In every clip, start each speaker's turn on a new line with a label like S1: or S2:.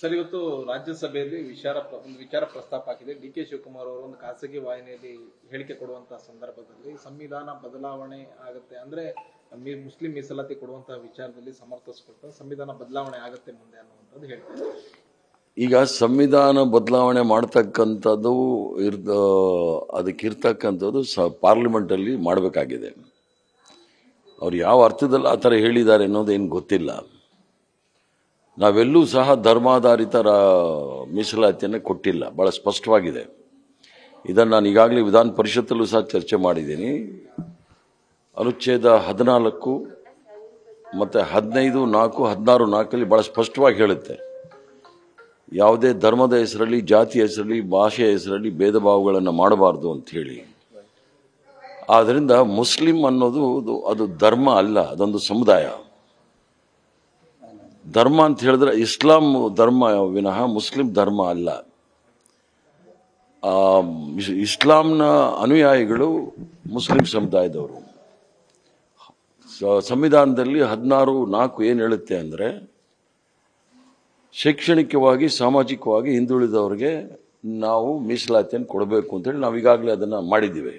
S1: Sir, ಇವತ್ತು ರಾಜ್ಯಸಭೆಯಲ್ಲಿ ಒಂದು ವಿಚಾರ ಪ್ರಸ್ತಾಪ ಆಗಿದೆ. ಡಿ.ಕೆ. ಶಿವಕುಮಾರ್ ಅವರು ಒಂದು ಖಾಸಗಿ ವಾಹಿನಿಯಲ್ಲಿ ಹೇಳಿಕೆ ಕೊಡುವಂತಹ ಸಂದರ್ಭದಲ್ಲಿ ಸಂವಿಧಾನ ಬದಲಾವಣೆ ಆಗುತ್ತೆ ಅಂದ್ರೆ ಮುಸ್ಲಿಂ ಮೀಸಲಾತಿ ಕೊಡುವಂತಹ ವಿಚಾರದಲ್ಲಿ ಸಮರ್ಥಿಸಿಕೊಟ್ಟು ಸಂವಿಧಾನ ಬದಲಾವಣೆ ಆಗುತ್ತೆ ಮುಂದೆ ಅನ್ನುವಂಥದ್ದು ಹೇಳ್ತಾರೆ.
S2: ಈಗ ಸಂವಿಧಾನ ಬದಲಾವಣೆ ಮಾಡ್ತಕ್ಕಂಥದ್ದು ಅದಕ್ಕಿರ್ತಕ್ಕಂಥದ್ದು ಪಾರ್ಲಿಮೆಂಟ್ ಅಲ್ಲಿ ಮಾಡಬೇಕಾಗಿದೆ. ಅವ್ರು ಯಾವ ಅರ್ಥದಲ್ಲಿ ಆ ಥರ ಹೇಳಿದ್ದಾರೆ ಅನ್ನೋದೇನು ಗೊತ್ತಿಲ್ಲ. ನಾವೆಲ್ಲೂ ಸಹ ಧರ್ಮಾಧಾರಿತ ಮೀಸಲಾತಿಯನ್ನು ಕೊಟ್ಟಿಲ್ಲ, ಬಹಳ ಸ್ಪಷ್ಟವಾಗಿದೆ. ಇದನ್ನು ನಾನು ಈಗಾಗಲೇ ವಿಧಾನ ಪರಿಷತ್ತಲ್ಲೂ ಸಹ ಚರ್ಚೆ ಮಾಡಿದ್ದೀನಿ. ಅನುಚ್ಛೇದ 14 ಮತ್ತು 15(4), 16(4) ಬಹಳ ಸ್ಪಷ್ಟವಾಗಿ ಹೇಳುತ್ತೆ, ಯಾವುದೇ ಧರ್ಮದ ಹೆಸರಲ್ಲಿ, ಜಾತಿಯ ಹೆಸರಲ್ಲಿ, ಭಾಷೆಯ ಹೆಸರಲ್ಲಿ ಭೇದ ಭಾವಗಳನ್ನು ಮಾಡಬಾರ್ದು ಅಂತ ಹೇಳಿ. ಆದ್ದರಿಂದ ಮುಸ್ಲಿಂ ಅನ್ನೋದು ಅದು ಧರ್ಮ ಅಲ್ಲ, ಅದೊಂದು ಸಮುದಾಯ. ಧರ್ಮ ಅಂತ ಹೇಳಿದ್ರೆ ಇಸ್ಲಾಂ ಧರ್ಮ ವಿನಃ ಮುಸ್ಲಿಂ ಧರ್ಮ ಅಲ್ಲ. ಇಸ್ಲಾಂನ ಅನುಯಾಯಿಗಳು ಮುಸ್ಲಿಂ ಸಮುದಾಯದವರು. ಸಂವಿಧಾನದಲ್ಲಿ 16(4) ಏನು ಹೇಳುತ್ತೆ ಅಂದರೆ, ಶೈಕ್ಷಣಿಕವಾಗಿ, ಸಾಮಾಜಿಕವಾಗಿ ಹಿಂದುಳಿದವರಿಗೆ ನಾವು ಮೀಸಲಾತಿಯನ್ನು ಕೊಡಬೇಕು ಅಂತೇಳಿ ನಾವು ಈಗಾಗಲೇ ಅದನ್ನು ಮಾಡಿದ್ದೀವಿ.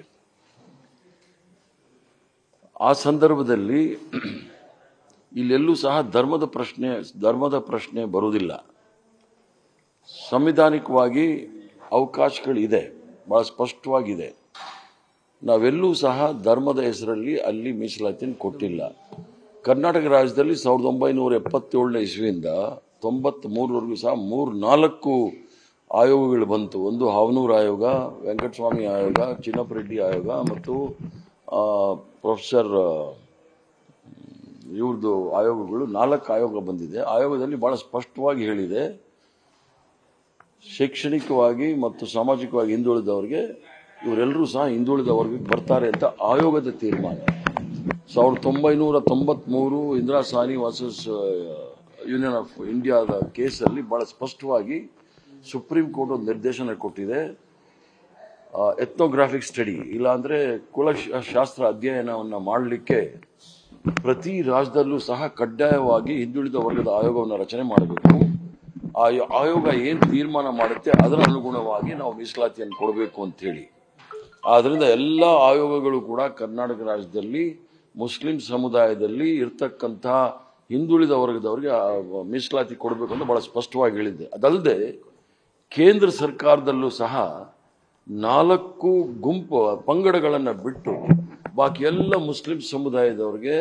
S2: ಆ ಸಂದರ್ಭದಲ್ಲಿ ಇಲ್ಲೆಲ್ಲೂ ಸಹ ಧರ್ಮದ ಪ್ರಶ್ನೆ ಬರುವುದಿಲ್ಲ. ಸಂವಿಧಾನಿಕವಾಗಿ ಅವಕಾಶಗಳಿದೆ, ಬಹಳ ಸ್ಪಷ್ಟವಾಗಿದೆ. ನಾವೆಲ್ಲೂ ಸಹ ಧರ್ಮದ ಹೆಸರಲ್ಲಿ ಅಲ್ಲಿ ಮೀಸಲಾತಿಯನ್ನು ಕೊಟ್ಟಿಲ್ಲ. ಕರ್ನಾಟಕ ರಾಜ್ಯದಲ್ಲಿ 1977ನೇ ಇಸ್ವಿಯಿಂದ 93ವರೆಗೂ ಸಹ 3-4 ಆಯೋಗಗಳು ಬಂತು. ಒಂದು ಹಾವನೂರು ಆಯೋಗ, ವೆಂಕಟಸ್ವಾಮಿ ಆಯೋಗ, ಚಿನ್ನಪ್ಪರೆಡ್ಡಿ ಆಯೋಗ ಮತ್ತು ಪ್ರೊಫೆಸರ್ ಇವ್ರದ್ದು ಆಯೋಗಗಳು 4 ಆಯೋಗ ಬಂದಿದೆ. ಆಯೋಗದಲ್ಲಿ ಬಹಳ ಸ್ಪಷ್ಟವಾಗಿ ಹೇಳಿದೆ, ಶೈಕ್ಷಣಿಕವಾಗಿ ಮತ್ತು ಸಾಮಾಜಿಕವಾಗಿ ಹಿಂದುಳಿದವರಿಗೆ ಇವರೆಲ್ಲರೂ ಸಹ ಹಿಂದುಳಿದ ವರ್ಗಕ್ಕೆ ಬರ್ತಾರೆ ಅಂತ ಆಯೋಗದ ತೀರ್ಮಾನ. 1993 Indira Sahni versus union of ಇಂಡಿಯಾದ ಕೇಸಲ್ಲಿ ಬಹಳ ಸ್ಪಷ್ಟವಾಗಿ ಸುಪ್ರೀಂ ಕೋರ್ಟ್ ಒಂದು ನಿರ್ದೇಶನ ಕೊಟ್ಟಿದೆ. ಎಥ್ನೋಗ್ರಾಫಿಕ್ ಸ್ಟಡಿ, ಇಲ್ಲಾಂದ್ರೆ ಕುಲಶಾಸ್ತ್ರ ಅಧ್ಯಯನವನ್ನು ಮಾಡಲಿಕ್ಕೆ ಪ್ರತಿ ರಾಜ್ಯದಲ್ಲೂ ಸಹ ಕಡ್ಡಾಯವಾಗಿ ಹಿಂದುಳಿದ ವರ್ಗದ ಆಯೋಗವನ್ನು ರಚನೆ ಮಾಡಬೇಕು. ಆ ಆಯೋಗ ಏನು ತೀರ್ಮಾನ ಮಾಡುತ್ತೆ ಅದರ ಅನುಗುಣವಾಗಿ ನಾವು ಮೀಸಲಾತಿಯನ್ನು ಕೊಡಬೇಕು ಅಂತ ಹೇಳಿ. ಆದ್ರಿಂದ ಎಲ್ಲ ಆಯೋಗಗಳು ಕೂಡ ಕರ್ನಾಟಕ ರಾಜ್ಯದಲ್ಲಿ ಮುಸ್ಲಿಂ ಸಮುದಾಯದಲ್ಲಿ ಇರ್ತಕ್ಕಂಥ ಹಿಂದುಳಿದ ವರ್ಗದವರಿಗೆ ಮೀಸಲಾತಿ ಕೊಡಬೇಕು ಅಂತ ಬಹಳ ಸ್ಪಷ್ಟವಾಗಿ ಹೇಳಿದೆ. ಅದಲ್ಲದೆ ಕೇಂದ್ರ ಸರ್ಕಾರದಲ್ಲೂ ಸಹ 4 ಪಂಗಡಗಳನ್ನು ಬಿಟ್ಟು ಬಾಕಿ ಎಲ್ಲ ಮುಸ್ಲಿಂ ಸಮುದಾಯದವರಿಗೆ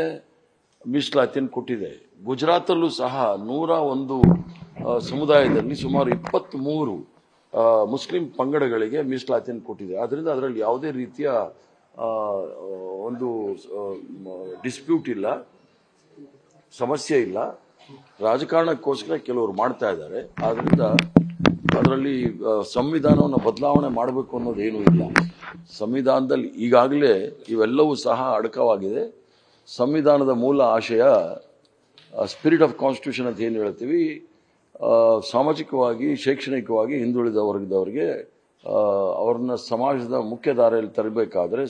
S2: ಮೀಸಲಾತಿಯನ್ನು ಕೊಟ್ಟಿದೆ. ಗುಜರಾತಲ್ಲೂ ಸಹ 101 ಸಮುದಾಯದಲ್ಲಿ ಸುಮಾರು 23 ಮುಸ್ಲಿಂ ಪಂಗಡಗಳಿಗೆ ಮೀಸಲಾತಿಯನ್ನು ಕೊಟ್ಟಿದೆ. ಆದ್ದರಿಂದ ಅದರಲ್ಲಿ ಯಾವುದೇ ರೀತಿಯ ಒಂದು ಡಿಸ್ಪ್ಯೂಟ್ ಇಲ್ಲ, ಸಮಸ್ಯೆ ಇಲ್ಲ. ರಾಜಕಾರಣಕ್ಕೋಸ್ಕರ ಕೆಲವರು ಮಾಡ್ತಾ ಇದ್ದಾರೆ. ಆದ್ರಿಂದ ಅದರಲ್ಲಿ ಸಂವಿಧಾನವನ್ನು ಬದಲಾವಣೆ ಮಾಡಬೇಕು ಅನ್ನೋದೇನೂ ಇಲ್ಲ. ಸಂವಿಧಾನದಲ್ಲಿ ಈಗಾಗಲೇ ಇವೆಲ್ಲವೂ ಸಹ ಅಡಕವಾಗಿದೆ. ಸಂವಿಧಾನದ ಮೂಲ ಆಶಯ ಸ್ಪಿರಿಟ್ ಆಫ್ ಕಾನ್ಸ್ಟಿಟ್ಯೂಷನ್ ಅಂತ ಏನು ಹೇಳ್ತೀವಿ, ಸಾಮಾಜಿಕವಾಗಿ, ಶೈಕ್ಷಣಿಕವಾಗಿ ಹಿಂದುಳಿದ ವರ್ಗದವರಿಗೆ ಅವ್ರನ್ನ ಸಮಾಜದ ಮುಖ್ಯ ದಾರಿಯಲ್ಲಿ ತರಬೇಕಾದ್ರೆ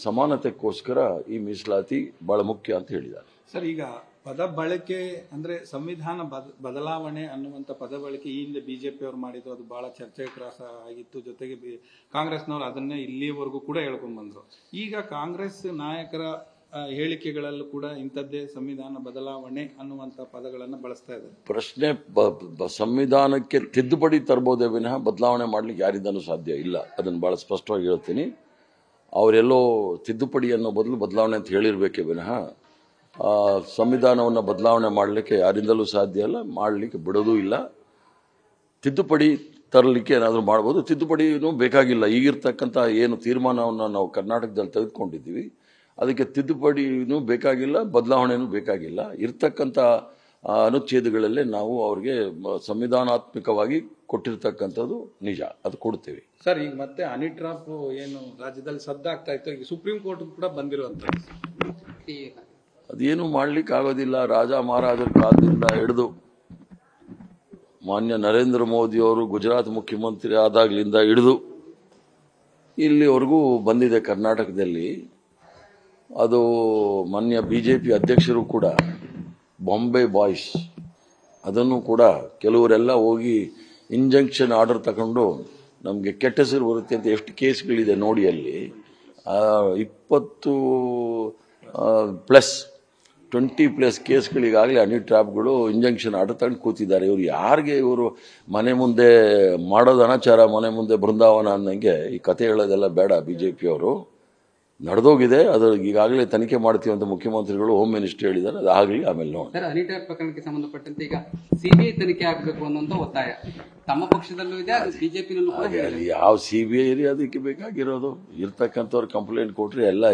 S2: ಸಮಾನತೆಗೋಸ್ಕರ ಈ ಮೀಸಲಾತಿ ಬಹಳ ಮುಖ್ಯ ಅಂತ ಹೇಳಿದ್ದಾರೆ.
S1: ಸರ್, ಈಗ ಪದ ಬಳಕೆ ಅಂದ್ರೆ ಸಂವಿಧಾನ ಬದಲಾವಣೆ ಅನ್ನುವಂತ ಪದ ಬಳಕೆ ಈ ಹಿಂದೆ ಬಿಜೆಪಿ ಅವರು ಮಾಡಿದ್ದು ಅದು ಬಹಳ ಚರ್ಚೆಗೆ ಗ್ರಾಸ ಆಗಿತ್ತು. ಜೊತೆಗೆ ಕಾಂಗ್ರೆಸ್ನವರು ಅದನ್ನೇ ಇಲ್ಲಿಯವರೆಗೂ ಕೂಡ ಹೇಳ್ಕೊಂಡ್ ಬಂದ್ರು. ಈಗ ಕಾಂಗ್ರೆಸ್ ನಾಯಕರ ಹೇಳಿಕೆಗಳಲ್ಲೂ ಕೂಡ ಇಂಥದ್ದೇ ಸಂವಿಧಾನ ಬದಲಾವಣೆ ಅನ್ನುವಂತ ಪದಗಳನ್ನು ಬಳಸ್ತಾ ಇದ್ದಾರೆ.
S2: ಪ್ರಶ್ನೆ ಸಂವಿಧಾನಕ್ಕೆ ತಿದ್ದುಪಡಿ ತರಬಹುದೇ ವಿನಃ ಬದಲಾವಣೆ ಮಾಡ್ಲಿಕ್ಕೆ ಯಾರಿಂದನೂ ಸಾಧ್ಯ ಇಲ್ಲ. ಅದನ್ನು ಬಹಳ ಸ್ಪಷ್ಟವಾಗಿ ಹೇಳ್ತೀನಿ. ಅವರೆಲ್ಲೋ ತಿದ್ದುಪಡಿ ಅನ್ನೋ ಬದಲು ಬದಲಾವಣೆ ಅಂತ ಹೇಳಿರ್ಬೇಕೇ ವಿನಃ ಸಂವಿಧಾನವನ್ನು ಬದಲಾವಣೆ ಮಾಡಲಿಕ್ಕೆ ಯಾರಿಂದಲೂ ಸಾಧ್ಯ ಇಲ್ಲ, ಮಾಡಲಿಕ್ಕೆ ಬಿಡೋದೂ ಇಲ್ಲ. ತಿದ್ದುಪಡಿ ತರಲಿಕ್ಕೆ ಏನಾದರೂ ಮಾಡ್ಬೋದು, ತಿದ್ದುಪಡಿನೂ ಬೇಕಾಗಿಲ್ಲ. ಈಗಿರ್ತಕ್ಕಂಥ ಏನು ತೀರ್ಮಾನವನ್ನು ನಾವು ಕರ್ನಾಟಕದಲ್ಲಿ ತೆಗೆದುಕೊಂಡಿದ್ದೀವಿ ಅದಕ್ಕೆ ತಿದ್ದುಪಡಿನೂ ಬೇಕಾಗಿಲ್ಲ, ಬದಲಾವಣೆನೂ ಬೇಕಾಗಿಲ್ಲ. ಇರ್ತಕ್ಕಂಥ ಅನುಚ್ಛೇದಗಳಲ್ಲೇ ನಾವು ಅವ್ರಿಗೆ ಸಂವಿಧಾನಾತ್ಮಕವಾಗಿ ಕೊಟ್ಟಿರ್ತಕ್ಕಂಥದ್ದು ನಿಜ, ಅದು ಕೊಡ್ತೇವೆ.
S1: ಸರ್, ಈಗ ಮತ್ತೆ ಹನಿ ಟ್ರಾಪ್ ಏನು ರಾಜ್ಯದಲ್ಲಿ ಸದ್ದಾಗ್ತಾ ಇತ್ತು, ಈಗ ಸುಪ್ರೀಂ ಕೋರ್ಟ್ ಕೂಡ ಬಂದಿರುವಂತದ್ದು,
S2: ಅದೇನು ಮಾಡ್ಲಿಕ್ಕೆ ಆಗೋದಿಲ್ಲ. ರಾಜ ಮಹಾರಾಜರ ಕಾಲದಿಂದ ಹಿಡಿದು ಮಾನ್ಯ ನರೇಂದ್ರ ಮೋದಿ ಅವರು ಗುಜರಾತ್ ಮುಖ್ಯಮಂತ್ರಿ ಆದಾಗ್ಲಿಂದ ಹಿಡಿದು ಇಲ್ಲಿವರೆಗೂ ಬಂದಿದೆ ಕರ್ನಾಟಕದಲ್ಲಿ. ಅದು ಮಾನ್ಯ ಬಿಜೆಪಿ ಅಧ್ಯಕ್ಷರು ಕೂಡ ಬಾಂಬೆ ಬಾಯ್ಸ್ ಅದನ್ನು ಕೂಡ ಕೆಲವರೆಲ್ಲ ಹೋಗಿ ಇಂಜಂಕ್ಷನ್ ಆರ್ಡರ್ ತಗೊಂಡು ನಮಗೆ ಕೆಟ್ಟ ಹೆಸರು ಬರುತ್ತೆ ಅಂತ ಎಷ್ಟು ಕೇಸ್ಗಳಿದೆ ನೋಡಿ. ಅಲ್ಲಿ 20+ ಕೇಸ್ಗಳಿಗಾಗಲೇ ಹನಿ ಟ್ರ್ಯಾಪ್ಗಳು ಇಂಜಂಕ್ಷನ್ ಆರ್ಡರ್ ತಗೊಂಡು ಕೂತಿದ್ದಾರೆ. ಇವರು ಯಾರಿಗೆ ಇವರು ಮನೆ ಮುಂದೆ ಮಾಡೋದು ಅನಾಚಾರ, ಮನೆ ಮುಂದೆ ಬೃಂದಾವನ ಅನ್ನಂಗೆ ಈ ಕತೆ ಹೇಳೋದೆಲ್ಲ ಬೇಡ. ಬಿಜೆಪಿಯವರು ನಡೆದೋಗಿದೆ, ಅದು ಈಗಾಗಲೇ ತನಿಖೆ ಮಾಡ್ತೀವಿ ಅಂತ ಮುಖ್ಯಮಂತ್ರಿಗಳು, ಹೋಮ್ ಮಿನಿಸ್ಟರ್ ಹೇಳಿದ್ದಾರೆ. ಅದಾಗಲಿ, ಆಮೇಲೆ ನೋಡಿ.
S3: ಸರ್, ಹನಿ ಟ್ರ್ಯಾಪ್ ಪ್ರಕರಣಕ್ಕೆ ಸಂಬಂಧಪಟ್ಟಂತೆ ಈಗ ಸಿಬಿಐ ತನಿಖೆ ಆಗಬೇಕು ಅನ್ನುವಂತ ಒತ್ತಾಯ ತಮ್ಮ ಪಕ್ಷದಲ್ಲೂ ಇದೆ, ಅದು ಬಿಜೆಪಿನಲ್ಲೂ ಕೂಡ ಇದೆ.
S2: ಯಾವ ಸಿಬಿಐ ಅದಕ್ಕೆ ಬೇಕಾಗಿರೋದು? ಇರ್ತಕ್ಕಂಥವ್ರು ಕಂಪ್ಲೇಂಟ್ ಕೊಟ್ರೆ ಎಲ್ಲ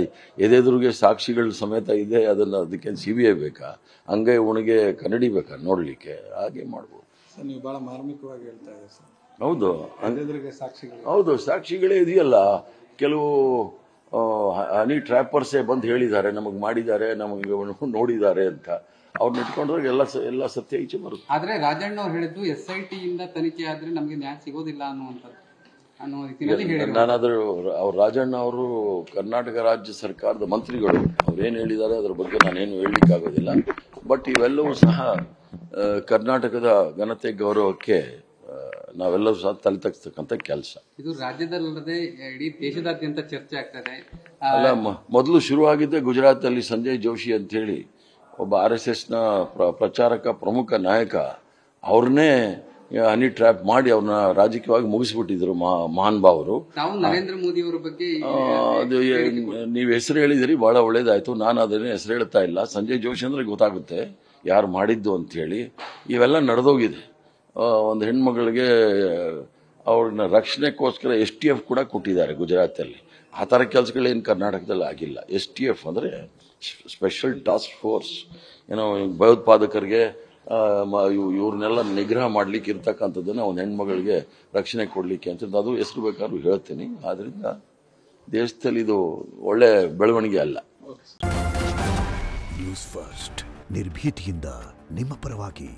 S2: ಎದೆದುರಿಗೆ ಸಾಕ್ಷಿಗಳ ಸಮೇತ ಇದೆ, ಅದಕ್ಕೆ ಸಿಬಿಐ ಬೇಕಾ? ಹಂಗೆ ಉಣಿಗೆ ಕನ್ನಡಿ ಬೇಕಾ ನೋಡ್ಲಿಕ್ಕೆ? ಹಾಗೆ ಮಾಡ್ಬೋದು.
S1: ನೀವು ಬಹಳ ಮಾರ್ಮಿಕವಾಗಿ ಹೇಳ್ತಾ ಇದ್ದೀರಿ ಸರ್.
S2: ಹೌದು,
S1: ಸಾಕ್ಷಿಗಳು,
S2: ಹೌದು, ಸಾಕ್ಷಿಗಳೇ ಇದೆಯಲ್ಲ. ಕೆಲವು ಹನಿ ಟ್ರ್ಯಾಪರ್ಸೇ ಬಂದು ಹೇಳಿದ್ದಾರೆ, ನಮಗೆ ಮಾಡಿದ್ದಾರೆ, ನಮಗೆ ನೋಡಿದ್ದಾರೆ ಅಂತ. ಅವ್ರನ್ನ ಇಟ್ಕೊಂಡ್ರೆ ಎಲ್ಲ ಸತ್ಯ ಈಚೆ ಬರುತ್ತೆ.
S3: ಆದ್ರೆ ರಾಜಣ್ಣ ಅವ್ರು ಹೇಳಿದ್ದು SIT ಇಂದ ತನಿಖೆ ಆದ್ರೆ ನಮಗೆ ನ್ಯಾಯ ಸಿಗೋದಿಲ್ಲ ಅನ್ನೋ ರೀತಿಯಲ್ಲಿ ಹೇಳಿದ್ರು.
S2: ನಾನಾದ್ರೂ ಅವ್ರು ರಾಜಣ್ಣ ಅವರು ಕರ್ನಾಟಕ ರಾಜ್ಯ ಸರ್ಕಾರದ ಮಂತ್ರಿಗಳು, ಅವ್ರೇನು ಹೇಳಿದ್ದಾರೆ ಅದ್ರ ಬಗ್ಗೆ ನಾನೇನು ಹೇಳಲಿಕ್ಕಾಗೋದಿಲ್ಲ. ಬಟ್ ಇವೆಲ್ಲವೂ ಸಹ ಕರ್ನಾಟಕದ ಘನತೆ ಗೌರವಕ್ಕೆ ನಾವೆಲ್ಲರೂ ಸಹ ತಲೆ ತಗ್ಸ್ತಕ್ಕಂಥ ಕೆಲಸ.
S3: ಇದು ರಾಜ್ಯದಲ್ಲದೆ ಇಡೀ ದೇಶದಾದ್ಯಂತ ಚರ್ಚೆ ಆಗ್ತದೆ.
S2: ಅಲ್ಲ, ಮೊದಲು ಶುರುವಾಗಿದ್ದೆ ಗುಜರಾತ್ ಅಲ್ಲಿ. ಸಂಜಯ್ ಜೋಶಿ ಅಂತ ಹೇಳಿ ಒಬ್ಬ RSSನ ಪ್ರಚಾರಕ, ಪ್ರಮುಖ ನಾಯಕ, ಅವ್ರನ್ನೇ ಹನಿ ಟ್ರ್ಯಾಪ್ ಮಾಡಿ ಅವ್ರನ್ನ ರಾಜಕೀಯವಾಗಿ ಮುಗಿಸ್ಬಿಟ್ಟಿದ್ರು ಮಹಾನ್ ಭಾವರು.
S3: ನಾವು ನರೇಂದ್ರ ಮೋದಿ ಅವರ ಬಗ್ಗೆ
S2: ಅದು ನೀವು ಹೆಸರು ಹೇಳಿದಿರಿ, ಬಹಳ ಒಳ್ಳೇದಾಯ್ತು. ನಾನು ಅದನ್ನೇ ಹೆಸರು ಹೇಳ್ತಾ ಇಲ್ಲ. ಸಂಜಯ್ ಜೋಶಿ ಅಂದ್ರೆ ಗೊತ್ತಾಗುತ್ತೆ ಯಾರು ಮಾಡಿದ್ದು ಅಂತ ಹೇಳಿ. ಇವೆಲ್ಲ ನಡೆದೋಗಿದೆ. ಒಂದು ಹೆಣ್ಮಗಳಿಗೆ ಅವ್ರನ್ನ ರಕ್ಷಣೆಗೋಸ್ಕರ STF ಕೂಡ ಕೊಟ್ಟಿದ್ದಾರೆ ಗುಜರಾತಲ್ಲಿ. ಆ ಥರ ಕೆಲಸಗಳೇನು ಕರ್ನಾಟಕದಲ್ಲಿ ಆಗಿಲ್ಲ. STF ಅಂದರೆ ಸ್ಪೆಷಲ್ ಟಾಸ್ಕ್ ಫೋರ್ಸ್, ಏನೋ ಭಯೋತ್ಪಾದಕರಿಗೆ ಇವ್ರನ್ನೆಲ್ಲ ನಿಗ್ರಹ ಮಾಡ್ಲಿಕ್ಕೆ ಇರ್ತಕ್ಕಂಥದ್ದನ್ನ ಒಂದು ಹೆಣ್ಮಗಳಿಗೆ ರಕ್ಷಣೆ ಕೊಡ್ಲಿಕ್ಕೆ ಅಂತ. ಅದು ಹೆಸರು ಬೇಕಾದ್ರೂ ಹೇಳ್ತೀನಿ. ಆದ್ರಿಂದ ದೇಶದಲ್ಲಿ ಇದು ಒಳ್ಳೆ ಬೆಳವಣಿಗೆ ಅಲ್ಲ.
S4: ನ್ಯೂಸ್ ಫಸ್ಟ್, ನಿರ್ಭೀತಿಯಿಂದ ನಿಮ್ಮ ಪರವಾಗಿ.